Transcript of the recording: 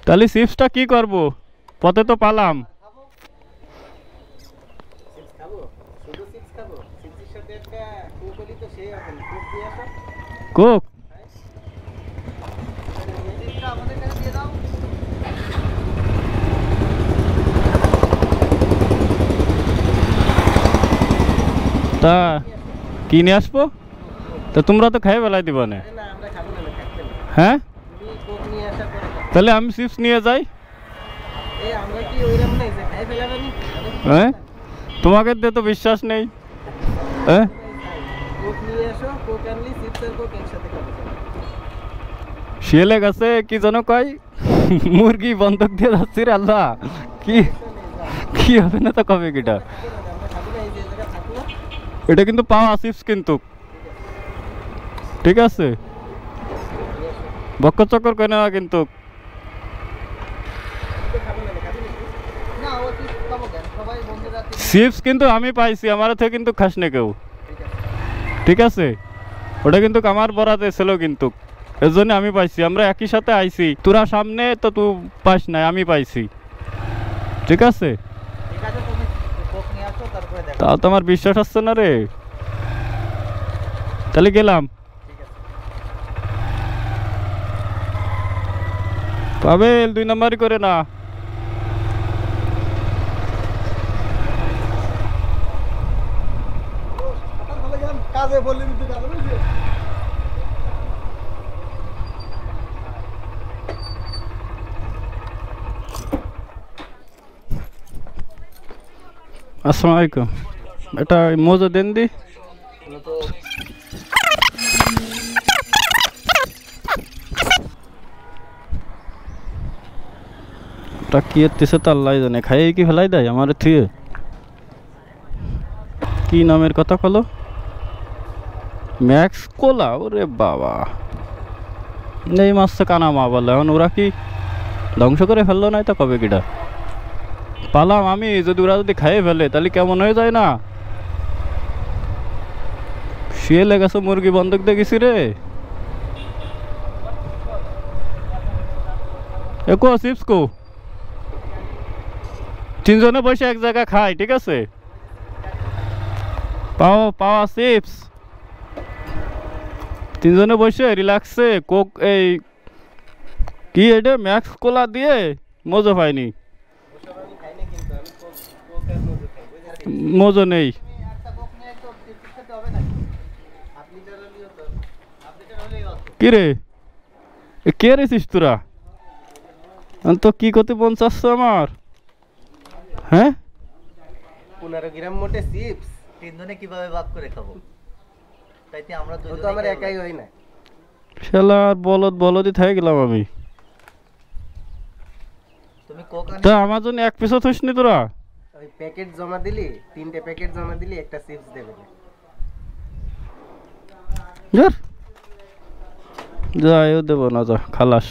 তাহলে চিপসটা কি করব? পথে তো পালাম। কোক তা কিনে আসবো? তা তোমরা তো খাই বেলায় দিবা না। হ্যাঁ, তাহলে আমি চিপস নিয়ে যাই। হ্যাঁ, তোমাকে দিয়ে তো বিশ্বাস নেই। হ্যাঁ, শিয়ালে গেছে কি যেন কয়, মুরগি বন্ধক দিয়ে যাচ্ছি রে আল্লাহ। কি কি হবে না তো কবে কিটা। এটা কিন্তু পাওয়া চিপস কিন্তু, ঠিক আছে? বক্কর চক্কর করে নেওয়া কিন্তু। চিপস কিন্তু আমি পাইছি, আমার থেকে কিন্তু খাস না কেউ, ঠিক আছে? ওটা কিন্তু আমার বরাতে ছিল কিন্তু, এর জন্য আমি পাইছি। আমরা একই সাথে আইছি, তোরা সামনে তো তুই পাস নাই, আমি পাইছি, ঠিক আছে? তাও তোমার বিশ্বাস হচ্ছে না রে, তাহলে গেলাম। পাবে 2 নাম্বারই করে না। কাজে বললি তুই কাজে বলছিস। আসসালামু আলাইকুম, এটা মোজো দেন দি। টা কি এতেছে তো আল্লাহ জানে, খাই কি ফেলাই দেয় আমার থুয়ে। কি নামের কথা কলো? ম্যাক্স কোলা? ওরে বাবা, এই মাছ তো কানা মা বলে। এখন ওরা কি ধ্বংস করে ফেললো নাই তো কবে কিটা পালাম আমি? যদি ওরা যদি খাইয়ে ফেলে তাহলে কেমন হয়ে যায় না? শিয়ালে গেছে মুরগি বন্ধক দিয়ে গেছি রে। একো চিপস কো, 3 জনে বসে এক জায়গায় খাই, ঠিক আছে? পাওয়া চিপস 3 জনে বসে রিল্যাক্সে কোক, এই কি এটা ম্যাক্স কোলা দিয়ে মজা পাইনি। মজা নেই। কি রে, কে রেছিস তোরা? তো কি করতে মন চাচ্ছে আমার? হ্যাঁ, 15 গ্রাম মোটে চিপস 3 জনে কিভাবে ভাগ করে খাবো? তাইতে আমরা তো আমার একাই হই না। শালার বলদই থেকে গেলাম আমি। তুমি কোক তা আমার জন্য 1 পিসও থইসনি তোরা? ওই প্যাকেট জমা দিলি, 3টে প্যাকেট জমা দিলি, একটা চিপস দেবে। যাও দেবো না, যা খালাস।